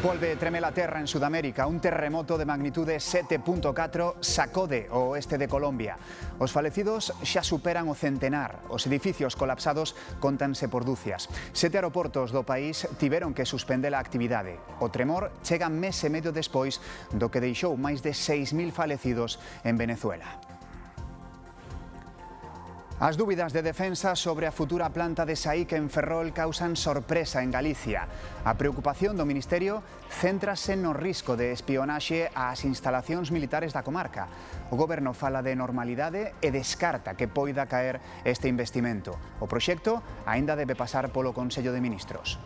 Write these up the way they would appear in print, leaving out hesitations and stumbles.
Volve tremer a terra en Sudamérica. Un terremoto de magnitude 7.4 sacode o oeste de Colombia. Os falecidos xa superan o centenar. Os edificios colapsados contanse por dúcias. 7 aeroportos do país tiveron que suspender a actividade. O tremor chega mes e medio despois do que deixou máis de 6.000 falecidos en Venezuela. As dúbidas de defensa sobre a futura planta de SAIC en Ferrol causan sorpresa en Galicia. A preocupación do Ministerio céntrase no risco de espionaxe ás instalacións militares da comarca. O Goberno fala de normalidade e descarta que poida caer este investimento. O proxecto aínda debe pasar polo Consello de Ministros.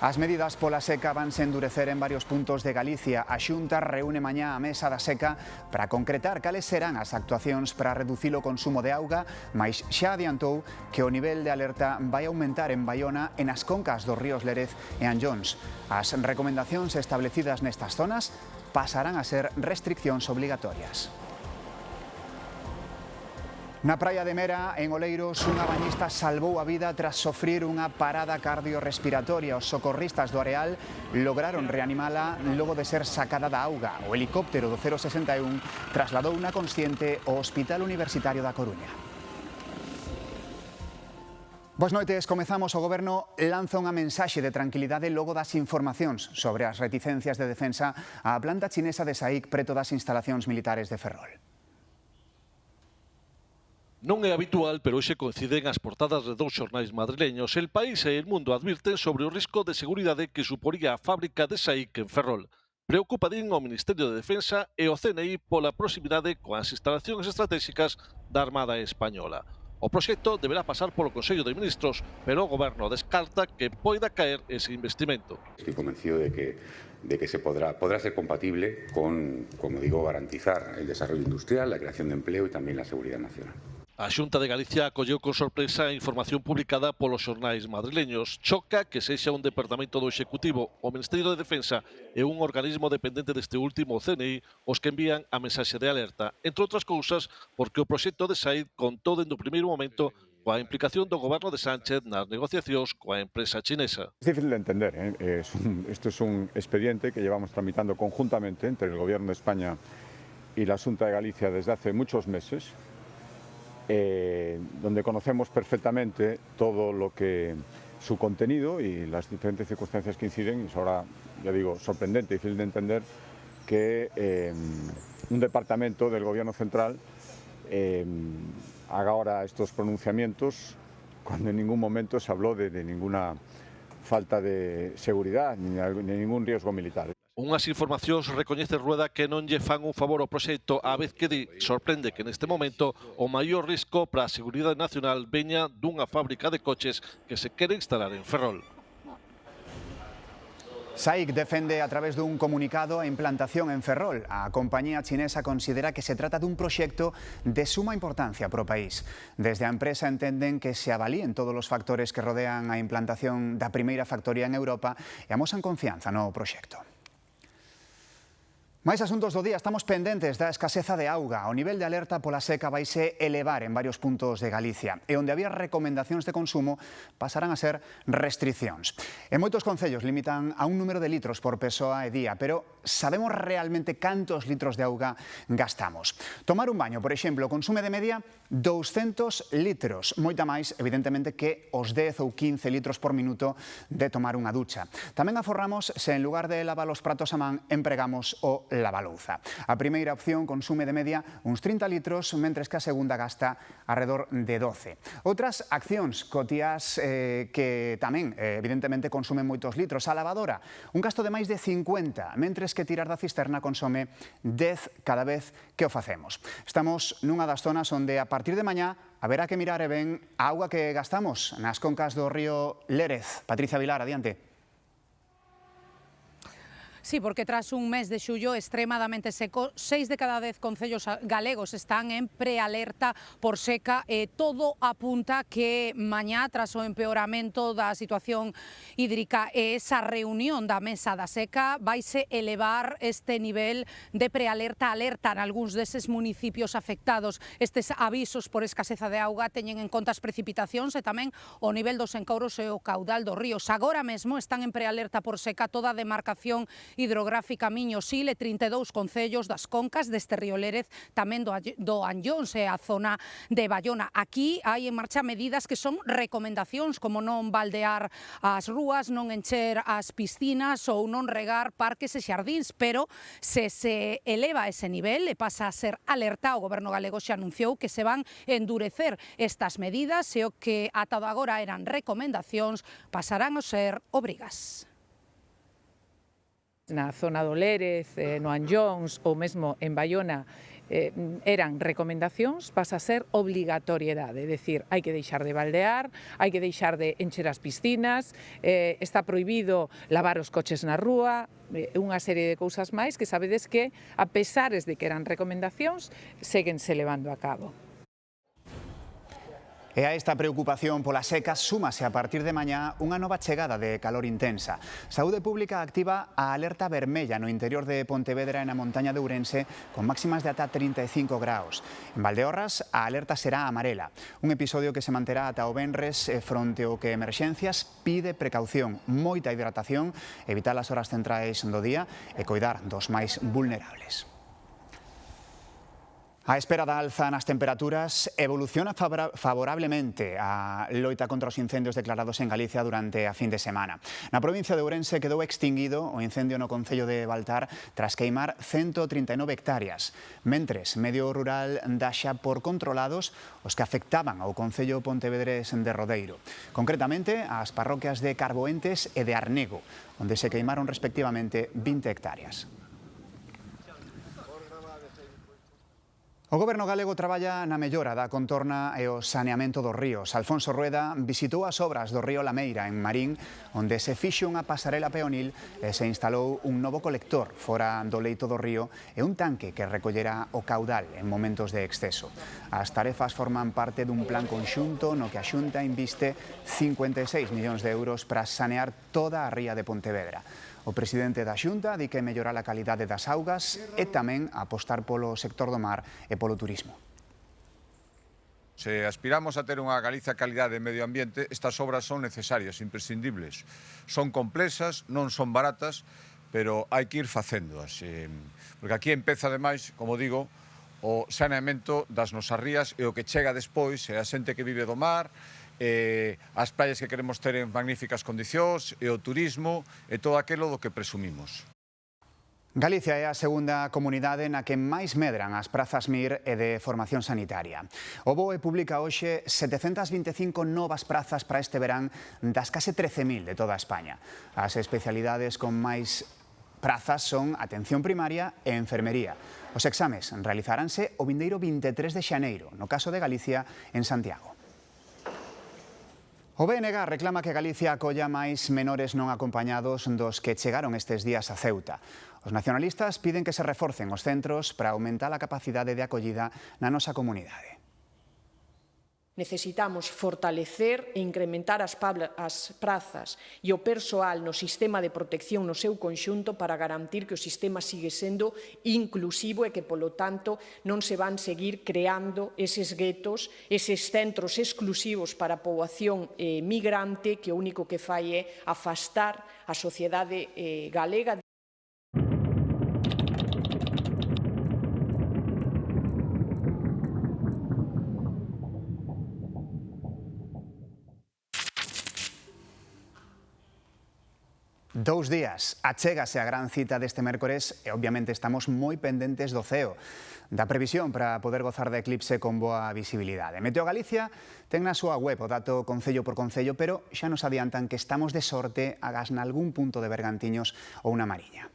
As medidas pola seca vanse endurecer en varios puntos de Galicia. A Xunta reúne mañá a mesa da seca para concretar cales serán as actuacións para reducir o consumo de auga, mais xa adiantou que o nivel de alerta vai aumentar en Baiona e nas concas dos ríos Lérez e Anllóns. As recomendacións establecidas nestas zonas pasarán a ser restriccións obligatorias. Na praia de Mera, en Oleiros, unha bañista salvou a vida tras sofrir unha parada cardiorrespiratoria. Os socorristas do Areal lograron reanimala logo de ser sacada da auga. O helicóptero do 061 trasladou unha consciente ao Hospital Universitario da Coruña. Boas noites, comezamos. O Goberno lanza unha mensaxe de tranquilidade logo das informacións sobre as reticencias de defensa á planta chinesa de SAIC preto das instalacións militares de Ferrol. Non é habitual, pero hoxe coinciden as portadas de dous xornais madrileños. El País e El Mundo advirten sobre o risco de seguridade que suporía a fábrica de SAIC en Ferrol. Preocupa, din, o Ministerio de Defensa e o CNI pola proximidade coas instalacións estratégicas da Armada Española. O proxecto deberá pasar polo Consello de Ministros, pero o Goberno descarta que poida caer ese investimento. Estoy convencido de que podrá ser compatible con, como digo, garantizar el desarrollo industrial, la creación de empleo y también la seguridad nacional. A Xunta de Galicia acolleu con sorpresa a información publicada polos xornais madrileños. Choca que sexa un departamento do Executivo, o Ministerio de Defensa e un organismo dependente deste último, o CNI, os que envían a mensaxe de alerta. Entre outras cousas, porque o proxecto de SAIC contou dende o primeiro momento coa implicación do Goberno de Sánchez nas negociacións coa empresa chinesa. Es difícil de entender, ¿eh? Esto es un expediente que llevamos tramitando conjuntamente entre el Gobierno de España y la Xunta de Galicia desde hace muchos meses. Donde conocemos perfectamente todo lo que su contenido y las diferentes circunstancias que inciden, y es ahora, ya digo, sorprendente y difícil de entender que un departamento del Gobierno central haga ahora estos pronunciamientos cuando en ningún momento se habló de ninguna falta de seguridad ni ningún riesgo militar. Unhas informacións recoñece Rueda que non lle fan un favor ao proxecto, á vez que sorprende que neste momento o maior risco para a seguridade nacional veña dunha fábrica de coches que se quere instalar en Ferrol. SAIC defende a través dun comunicado a implantación en Ferrol. A compañía chinesa considera que se trata dun proxecto de suma importancia para o país. Desde a empresa entenden que se avalíen todos os factores que rodean a implantación da primeira factoría en Europa e amosan confianza no proxecto. Máis asuntos do día, estamos pendentes da escaseza de auga. O nivel de alerta pola seca vaise elevar en varios puntos de Galicia e onde había recomendacións de consumo pasarán a ser restriccións. En moitos concellos limitan a un número de litros por persoa e día, pero sabemos realmente cantos litros de auga gastamos. Tomar un baño, por exemplo, consume de media 200 litros, moita máis, evidentemente, que os 10 ou 15 litros por minuto de tomar unha ducha. Tamén aforramos se en lugar de lavar os pratos a man empregamos o lavalouza. A primeira opción consume de media uns 30 litros, mentres que a segunda gasta alrededor de 12. Outras accións cotiás que tamén, evidentemente, consumen moitos litros. A lavadora, un gasto de máis de 50, mentres que tirar da cisterna consome 10 cada vez que o facemos. Estamos nunha das zonas onde a partir de mañá haberá que mirar e ben a auga que gastamos nas concas do río Lérez. Patricia Vilar, adiante. Sí, porque tras un mes de xullo extremadamente seco, 6 de cada 10 concellos galegos están en prealerta por seca e todo apunta que mañá, tras o empeoramento da situación hídrica e esa reunión da mesa da seca, vaise elevar este nivel de prealerta a alerta en algúns deses municipios afectados. Estes avisos por escaseza de auga teñen en conta as precipitacións e tamén o nivel dos encouros e o caudal dos ríos. Agora mesmo están en prealerta por seca toda a demarcación hidrográfica Miño Sil e 32 concellos das concas deste río Lérez, tamén do Anllóns e a zona de Baiona. Aquí hai en marcha medidas que son recomendacións, como non baldear as rúas, non encher as piscinas ou non regar parques e xardíns, pero se eleva ese nivel e pasa a ser alerta, o Goberno galego xa anunciou que se van endurecer estas medidas e o que ata agora eran recomendacións pasarán a ser obrigas. Na zona do Lérez, no Anllóns ou mesmo en Baiona eran recomendacións, pasa a ser obligatoriedade, é dicir, hai que deixar de baldear, hai que deixar de encher as piscinas, está prohibido lavar os coches na rúa, unha serie de cousas máis que sabedes que, a pesares de que eran recomendacións, séguense levando a cabo. E a esta preocupación pola seca súmase a partir de mañá unha nova chegada de calor intensa. Saúde Pública activa a alerta vermella no interior de Pontevedra e na montaña de Ourense con máximas de ata 35 graus. En Valdeorras a alerta será amarela. Un episodio que se manterá ata o venres fronte ao que Emerxencias pide precaución, moita hidratación, evitar as horas centrais do día e coidar dos máis vulnerables. A espera da alza nas temperaturas evoluciona favorablemente a loita contra os incendios declarados en Galicia durante a fin de semana. Na provincia de Ourense quedou extinguido o incendio no concello de Baltar tras queimar 139 hectáreas. Mentres, medio rural dá xa por controlados os que afectaban ao concello pontevedrés de Rodeiro. Concretamente, as parroquias de Carboentes e de Arnego, onde se queimaron respectivamente 20 hectáreas. O Goberno galego traballa na mellora da contorna e o saneamento dos ríos. Alfonso Rueda visitou as obras do río Lameira, en Marín, onde se fixo unha pasarela peonil e se instalou un novo colector fora do leito do río e un tanque que recollera o caudal en momentos de exceso. As tarefas forman parte dun plan conxunto no que a Xunta inviste 56 millóns de euros para sanear toda a ría de Pontevedra. O presidente da Xunta di que mellorar a calidade das augas e tamén apostar polo sector do mar e polo turismo. Se aspiramos a ter unha Galicia calidade de medio ambiente, estas obras son necesarias, imprescindibles. Son complexas, non son baratas, pero hai que ir facéndoas. Porque aquí empeza, ademais, como digo, o saneamento das nosas rías e o que chega despois é a xente que vive do mar, as praias que queremos ter en magníficas condicións, e o turismo, e todo aquilo do que presumimos. Galicia é a segunda comunidade na que máis medran as prazas MIR e de formación sanitaria. O BOE publica hoxe 725 novas prazas para este verán das case 13.000 de toda España. As especialidades con máis prazas son atención primaria e enfermería. Os exames realizaranse o vindeiro 23 de xaneiro, no caso de Galicia, en Santiago. O BNG reclama que Galicia acolla máis menores non acompañados dos que chegaron estes días a Ceuta. Os nacionalistas piden que se reforcen os centros para aumentar a capacidade de acollida na nosa comunidade. Necesitamos fortalecer e incrementar as prazas e o persoal no sistema de protección no seu conxunto para garantir que o sistema sigue sendo inclusivo e que, polo tanto, non se van seguir creando eses guetos, eses centros exclusivos para a poboación migrante que o único que fai é afastar a sociedade galega. Dous días, achégase a gran cita deste mércores e obviamente estamos moi pendentes do ceo, da previsión para poder gozar de eclipse con boa visibilidade. Meteo Galicia ten na súa web o dato concello por concello, pero xa nos adiantan que estamos de sorte agás nalgún punto de Bergantiños ou na Mariña.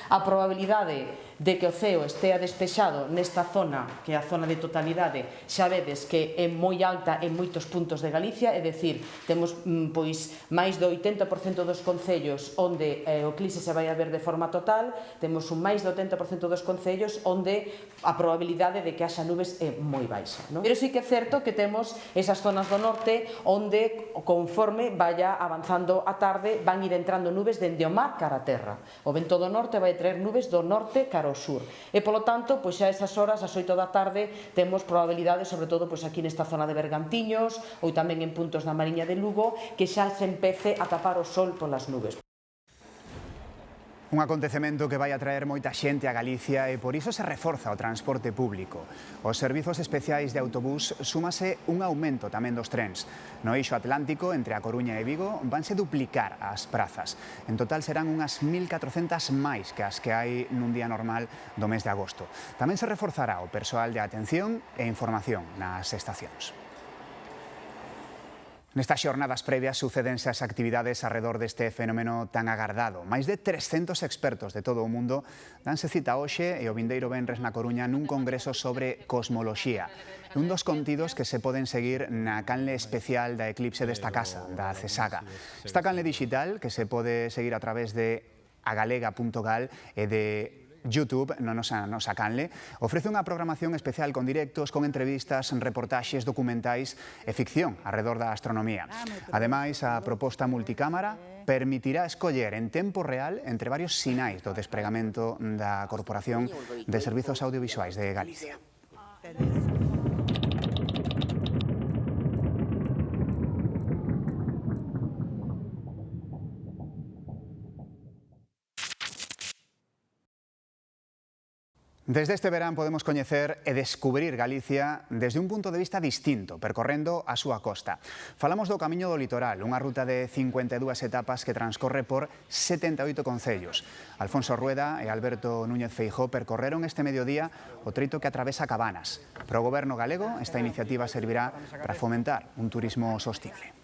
A probabilidade de que o ceo estea despexado nesta zona, que é a zona de totalidade, xa vedes que é moi alta en moitos puntos de Galicia, é dicir, temos pois máis do 80% dos concellos onde o eclipse se vai a ver de forma total, temos un máis do 80% dos concellos onde a probabilidade de que haxa nubes é moi baixa. Pero sí que é certo que temos esas zonas do norte onde, conforme vaya avanzando a tarde, van ir entrando nubes dende o mar cara a terra. O vento do norte vai traer nubes do norte cara ao sur. E, polo tanto, pois xa esas horas, ás 8 da tarde, temos probabilidades, sobre todo pois aquí nesta zona de Bergantiños ou tamén en puntos da Mariña de Lugo, que xa se empece a tapar o sol polas nubes. Un acontecemento que vai a traer moita xente a Galicia e por iso se reforza o transporte público. Os servizos especiais de autobús súmase un aumento tamén dos trens. No eixo atlántico, entre a Coruña e Vigo, vanse duplicar as prazas. En total serán unhas 1.400 máis que as que hai nun día normal do mes de agosto. Tamén se reforzará o persoal de atención e información nas estacións. Nestas xornadas previas sucédense as actividades arredor deste fenómeno tan agardado. Máis de 300 expertos de todo o mundo danse cita hoxe e o vindeiro venres na Coruña nun congreso sobre cosmoloxía. Un dos contidos que se poden seguir na canle especial da eclipse desta casa, da CESAGA. Esta canle digital, que se pode seguir a través de agalega.gal e de YouTube, na nosa canle, ofrece unha programación especial con directos, con entrevistas, reportaxes, documentais e ficción arredor da astronomía. Ademais, a proposta multicámara permitirá escoller en tempo real entre varios sinais do despregamento da Corporación de Servizos Audiovisuais de Galicia. Desde este verán podemos coñecer e descubrir Galicia desde un punto de vista distinto, percorrendo a súa costa. Falamos do Camiño do Litoral, unha ruta de 52 etapas que transcorre por 78 concellos. Alfonso Rueda e Alberto Núñez Feijóo percorreron este mediodía o treito que atravesa Cabanas. Para o Goberno galego, esta iniciativa servirá para fomentar un turismo sostible.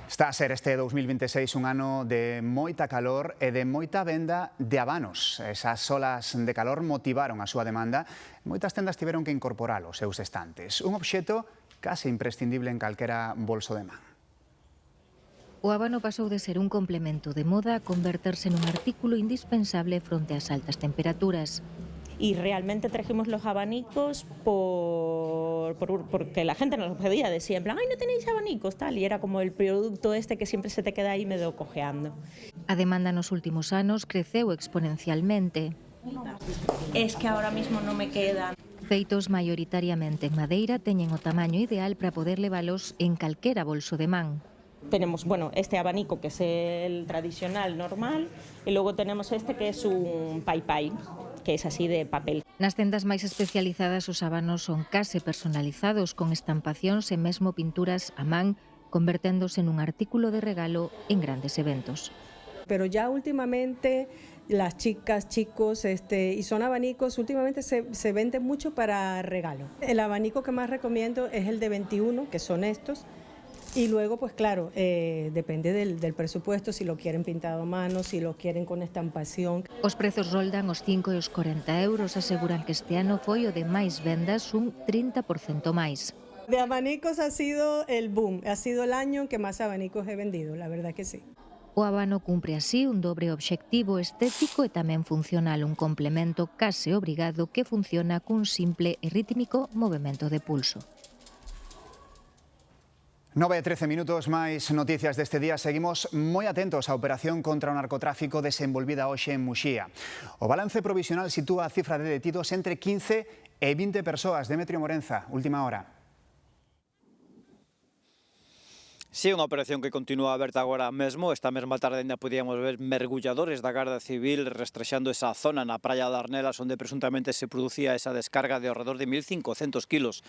Está a ser este 2026 un ano de moita calor e de moita venda de abanos. Esas olas de calor motivaron a súa demanda e moitas tendas tiveron que incorporar os seus estantes. Un obxeto case imprescindible en calquera bolso de man. O abano pasou de ser un complemento de moda a converterse nun artículo indispensable fronte ás altas temperaturas. Y realmente trajimos los abanicos porque la gente nos lo pedía, decía en plan, ay, no tenéis abanicos, tal, y era como el producto este que siempre se te queda aí medio cojeando. A demanda nos últimos anos creceu exponencialmente. Es que ahora mismo no me quedan. Feitos maioritariamente en madeira, teñen o tamaño ideal para poder levalos en calquera bolso de man. Tenemos, bueno, este abanico que es el tradicional normal y luego tenemos este que es un pai-pai, que es así de papel. Nas tendas máis especializadas os abanos son case personalizados con estampacións e mesmo pinturas a man, converténdose nun artículo de regalo en grandes eventos. Pero ya últimamente las chicas, chicos, y son abanicos, últimamente se venden mucho para regalo. El abanico que más recomiendo es el de 21, que son estos. Y luego, pues claro, depende del presupuesto, si lo quieren pintado a mano, si lo quieren con estampación. Os prezos roldan os 5 e os 40 euros, aseguran que este ano foi o de máis vendas, un 30% máis. De abanicos ha sido el boom, ha sido el año en que más abanicos he vendido, la verdad que sí. O abano cumpre así un dobre obxectivo estético e tamén funcional, un complemento case obrigado que funciona cun simple e rítmico movemento de pulso. 9 e 13 minutos, máis noticias deste día. Seguimos moi atentos á operación contra o narcotráfico desenvolvida hoxe en Muxía. O balance provisional sitúa a cifra de detidos entre 15 e 20 persoas. Demetrio Morenza, última hora. Sí, unha operación que continúa aberta agora mesmo. Esta mesma tarde ainda podíamos ver mergulladores da Garda Civil rastrexando esa zona na praia de Arnelas onde presuntamente se producía esa descarga de alrededor de 1.500 kilos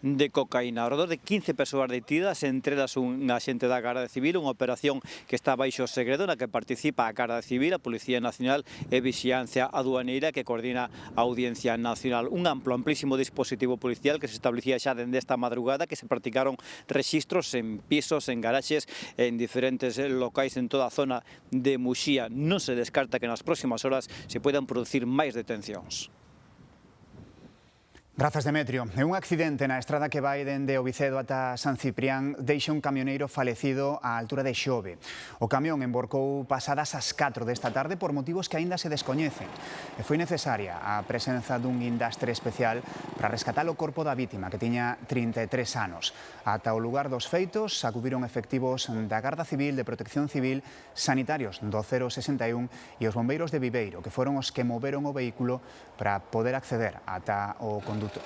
de cocaína. Alrededor de 15 persoas detidas, entre elas un axente da Garda Civil, unha operación que está baixo segredo na que participa a Garda Civil, a Policía Nacional e Vixiancia Aduaneira que coordina a Audiencia Nacional. Un amplísimo dispositivo policial que se establecía xa dende esta madrugada, que se practicaron rexistros en pisos, en en garaxes, en diferentes locais en toda a zona de Muxía. Non se descarta que nas próximas horas se puedan producir máis detencións. Grazas, Demetrio. E un accidente na estrada que vai dende o Vicedo ata San Ciprián deixa un camioneiro falecido á altura de Xove. O camión emborcou pasadas as 4 desta tarde por motivos que aínda se descoñecen. E foi necesaria a presenza dun guindastre especial para rescatar o corpo da vítima, que tiña 33 anos. Ata o lugar dos feitos acudiron efectivos da Garda Civil, de Protección Civil, sanitarios do 061 e os bombeiros de Viveiro, que foron os que moveron o vehículo para poder acceder ata o condutor. E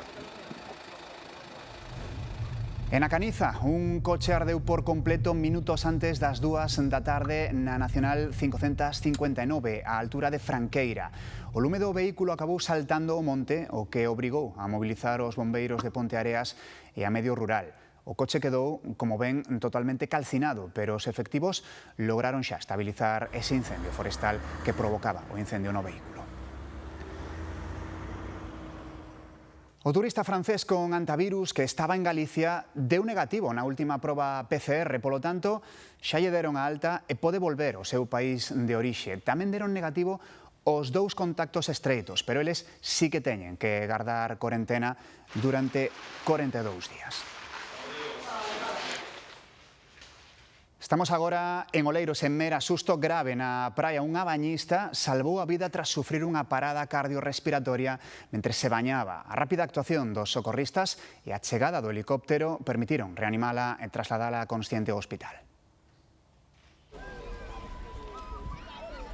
na Caniza, un coche ardeu por completo minutos antes das 2 da tarde na Nacional 559, á altura de Franqueira. O lume do vehículo acabou saltando o monte, o que obrigou a mobilizar os bombeiros de Ponteareas e a medio rural. O coche quedou, como ven, totalmente calcinado, pero os efectivos lograron xa estabilizar ese incendio forestal que provocaba o incendio no vehículo. O turista francés con antivirus que estaba en Galicia deu negativo na última proba PCR, polo tanto, xa lle deron a alta e pode volver ao seu país de orixe. Tamén deron negativo os 2 contactos estreitos, pero eles sí que teñen que gardar corentena durante 42 días. Estamos agora en Oleiros, en Mera. Susto grave na praia. Unha bañista salvou a vida tras sufrir unha parada cardiorrespiratoria mentre se bañaba. A rápida actuación dos socorristas e a chegada do helicóptero permitiron reanimala e trasladala consciente ao hospital.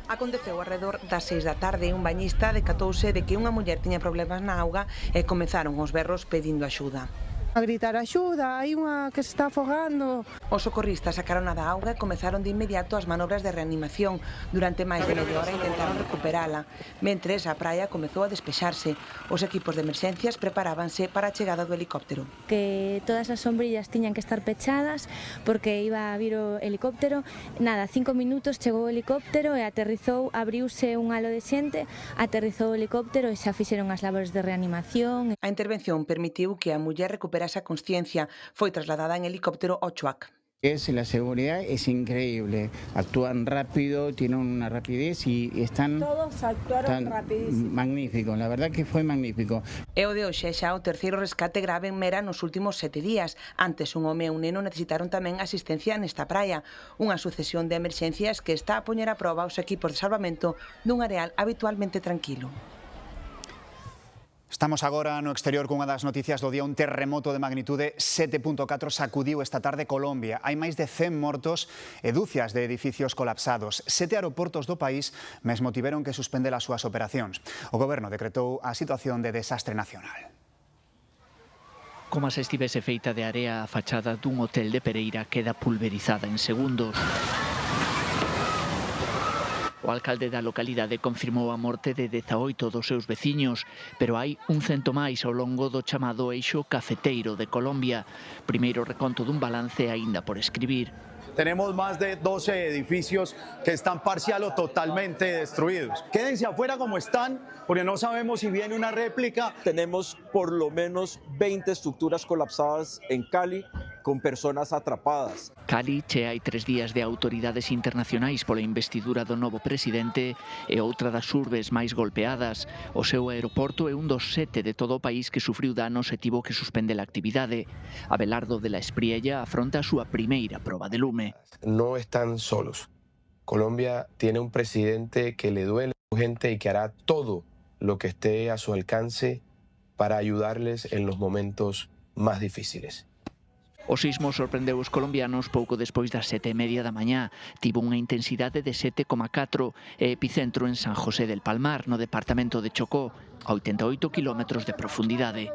Aconteceu alrededor das 6 da tarde. Un bañista decatouse de que unha muller tiña problemas na auga e comezaron os berros pedindo axuda. A gritar axuda, hai unha que se está afogando. Os socorristas sacaron da auga e comezaron de inmediato as manobras de reanimación. Durante máis de media hora intentaron recuperala. Mentres, a praia comezou a despexarse. Os equipos de emerxencias preparábanse para a chegada do helicóptero. Que todas as sombrillas tiñan que estar pechadas porque iba a vir o helicóptero. Nada, 5 minutos chegou o helicóptero e aterrizou, abriuse un halo de xente, aterrizou o helicóptero e xa fixeron as labores de reanimación. A intervención permitiu que a muller recuperase a consciencia. Foi trasladada en helicóptero ao Chuac. La seguridad es increíble, actúan rápido, tienen una rapidez y están... Todos actuaron rapidísimo. Magnífico, la verdad que foi magnífico. E o de hoxe xa o terceiro rescate grave en Mera nos últimos 7 días. Antes, un home e un neno necesitaron tamén asistencia nesta praia. Unha sucesión de emerxencias que está a poñer a proba os equipos de salvamento dun areal habitualmente tranquilo. Estamos agora no exterior cunha das noticias do día. Un terremoto de magnitude 7.4 sacudiu esta tarde Colombia. Hai máis de 100 mortos e dúcias de edificios colapsados. 7 aeroportos do país mesmo tiveron que suspender as súas operacións. O goberno decretou a situación de desastre nacional. Como se estivese feita de area, a fachada dun hotel de Pereira queda pulverizada en segundos. O alcalde da localidade confirmou a morte de 18 dos seus veciños, pero hai un 100 máis ao longo do chamado eixo cafeteiro de Colombia. Primeiro reconto dun balance aínda por escribir. Tenemos más de 12 edificios que están parcial o totalmente destruidos. Quédense afuera como están, porque no sabemos si viene una réplica. Tenemos por lo menos 20 estructuras colapsadas en Cali, con personas atrapadas. Cali che hai 3 días de autoridades internacionais pola investidura do novo presidente e outra das urbes máis golpeadas. O seu aeroporto é un dos 7 de todo o país que sufriu danos e tivo que suspende a actividade. Abelardo de la Espriella afronta a súa primeira proba de lume. No están solos. Colombia tiene un presidente que le duele a su gente y que hará todo lo que esté a su alcance para ayudarles en los momentos más difíciles. O sismo sorprendeu os colombianos pouco despois das 7:30 da mañá. Tivo unha intensidade de 7,4 e epicentro en San José del Palmar, no departamento de Chocó, a 88 kilómetros de profundidade.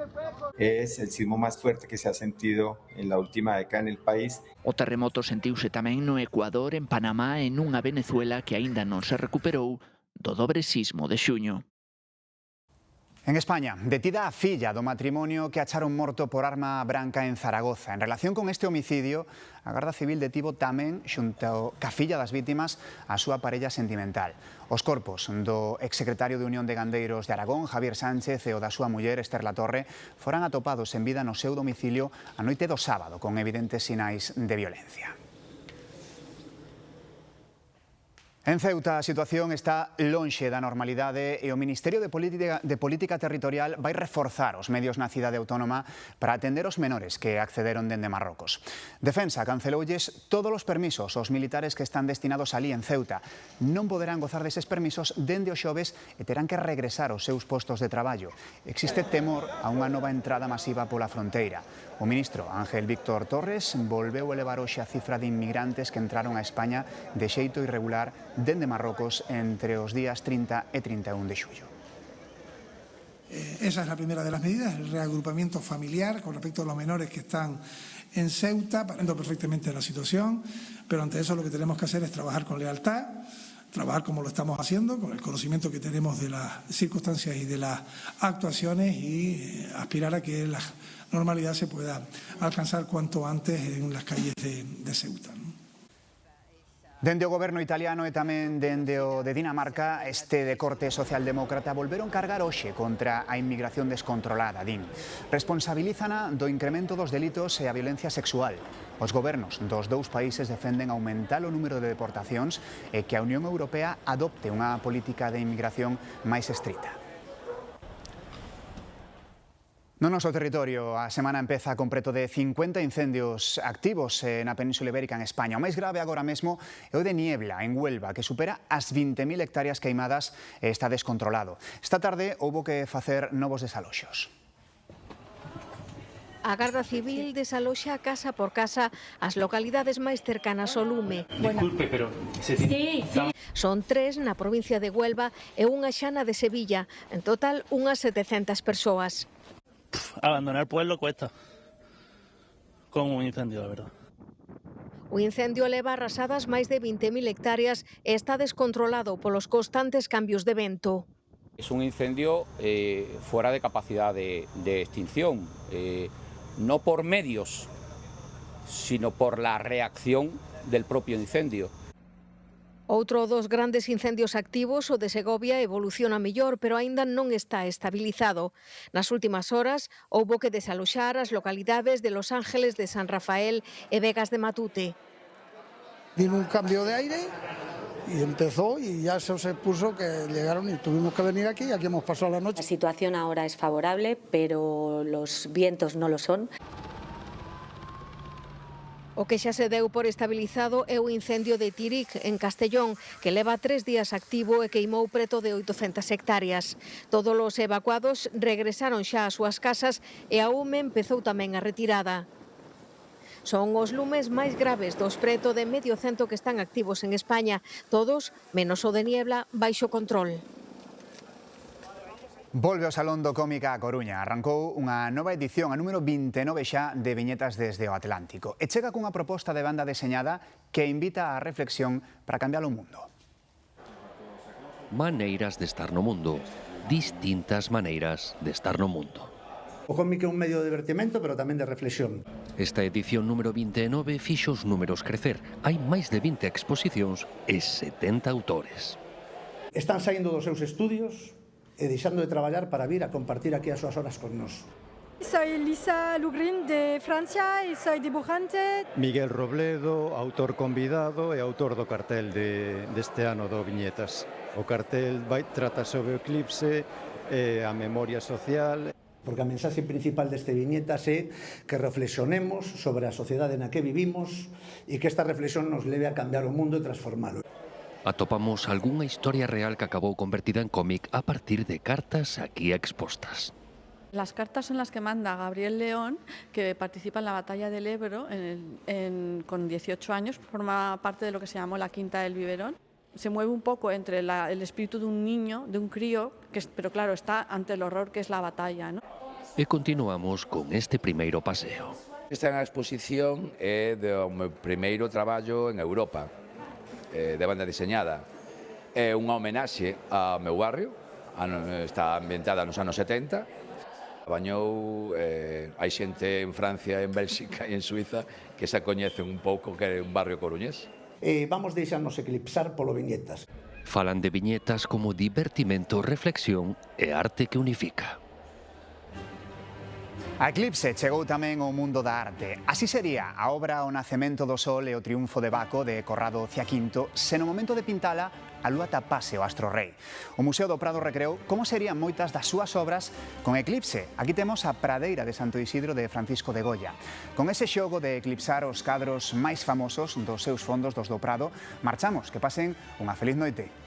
Es el sismo más fuerte que se ha sentido en la última década en el país. O terremoto sentiuse tamén no Ecuador, en Panamá e nunha Venezuela que aínda non se recuperou do dobre sismo de xuño. En España, detida a filla do matrimonio que acharon morto por arma branca en Zaragoza. En relación con este homicidio, a Garda Civil detivo tamén, xunto ca filla das vítimas, a súa parella sentimental. Os corpos do exsecretario de Unión de Gandeiros de Aragón, Javier Sánchez, e o da súa muller, Esther Latorre, foran atopados en vida no seu domicilio a noite do sábado, con evidentes sinais de violencia. En Ceuta a situación está lonxe da normalidade e o Ministerio de Política Territorial vai reforzar os medios na cidade autónoma para atender os menores que accederon dende Marrocos. Defensa canceloulles todos os permisos aos militares que están destinados alí en Ceuta. Non poderán gozar deses permisos dende o xoves e terán que regresar aos seus postos de traballo. Existe temor a unha nova entrada masiva pola fronteira. O ministro Ángel Víctor Torres volveu elevar hoxe a cifra de inmigrantes que entraron a España de xeito irregular dende Marrocos entre os días 30 e 31 de xullo. Esa es la primera de las medidas, el reagrupamiento familiar con respecto a los menores que están en Ceuta, parando perfectamente la situación, pero ante eso lo que tenemos que hacer es trabajar con lealtad, trabajar como lo estamos haciendo, con el conocimiento que tenemos de las circunstancias y de las actuaciones y aspirar a que la normalidad se pueda alcanzar cuanto antes en las calles de Ceuta. Dende o goberno italiano e tamén dende o de Dinamarca, este de corte socialdemócrata volveron cargar hoxe contra a inmigración descontrolada, din. Responsabilízana do incremento dos delitos e a violencia sexual. Os gobernos dos dous países defenden aumentar o número de deportacións e que a Unión Europea adopte unha política de inmigración máis estrita. No noso territorio, a semana empeza con preto de 50 incendios activos na Península Ibérica en España. O máis grave agora mesmo é o de Niebla, en Huelva, que supera as 20.000 hectáreas queimadas e está descontrolado. Esta tarde houbo que facer novos desaloxos. A Garda Civil desaloxa casa por casa as localidades máis cercanas ao lume. Disculpe, pero se tiene... Sí. Son 3 na provincia de Huelva e unha xa na de Sevilla. En total, unhas 700 persoas. Abandonar el pueblo cuesta, con un incendio, la verdad. O incendio leva arrasadas máis de 20.000 hectáreas e está descontrolado polos constantes cambios de vento. Es un incendio fuera de capacidad de extinción, no por medios, sino por la reacción del propio incendio. Outro dos grandes incendios activos, o de Segovia, evoluciona mellor, pero aínda non está estabilizado. Nas últimas horas, houbo que desaloxar as localidades de Los Ángeles, de San Rafael e Vegas de Matute. Vino un cambio de aire y empezó y ya se puso que llegaron y tuvimos que venir aquí y aquí hemos pasado la noche. La situación ahora es favorable, pero los vientos no lo son. O que xa se deu por estabilizado é o incendio de Tiric, en Castellón, que leva 3 días activo e queimou preto de 800 hectáreas. Todos os evacuados regresaron xa ás súas casas e a UME empezou tamén a retirada. Son os lumes máis graves dos preto de medio cento que están activos en España, todos, menos o de Niebla, baixo control. Volve o Salón do Cómica a Coruña. Arrancou unha nova edición, a número 29 xa, de Viñetas desde o Atlántico. E chega cunha proposta de banda deseñada que invita á reflexión para cambiar o mundo. Maneiras de estar no mundo. Distintas maneiras de estar no mundo. O cómic é un medio de divertimento, pero tamén de reflexión. Esta edición número 29 fixo os números crecer. Hai máis de 20 exposicións e 70 autores. Están saindo dos seus estudios e deixando de traballar para vir a compartir aquí as súas horas con nós. Soy Lisa Lugrin de Francia e soy dibujante. Miguel Robledo, autor convidado e autor do cartel deste ano do Viñetas. O cartel trata sobre o eclipse e a memoria social. Porque a mensaxe principal deste Viñetas é que reflexionemos sobre a sociedade na que vivimos e que esta reflexión nos leve a cambiar o mundo e transformalo. Atopamos algunha historia real que acabou convertida en cómic a partir de cartas aquí expostas. Las cartas son las que manda Gabriel León, que participa en la batalla del Ebro con 18 años, forma parte de lo que se llamó la Quinta del Biberón. Se mueve un poco entre el espíritu de un niño, de un crío, pero claro, está ante el horror que es la batalla, ¿no? E continuamos con este primeiro paseo. Esta exposición é do meu primeiro traballo en Europa, de banda deseñada. É unha homenaxe ao meu barrio, está ambientada nos anos 70. Bañou, hai xente en Francia, en Bélxica e en Suiza que se coñecen un pouco que é un barrio coruñés. Vamos deixarnos eclipsar polo Viñetas. Falan de viñetas como divertimento, reflexión e arte que unifica. A Eclipse chegou tamén ao mundo da arte. Así sería a obra O nacemento do sol e o triunfo de Baco de Corrado Ciaquinto se no momento de pintala a lúa tapase o astro rei. O Museo do Prado recreou como serían moitas das súas obras con eclipse. Aquí temos a Pradeira de Santo Isidro de Francisco de Goya. Con ese xogo de eclipsar os cadros máis famosos dos seus fondos dos do Prado, marchamos. Que pasen unha feliz noite.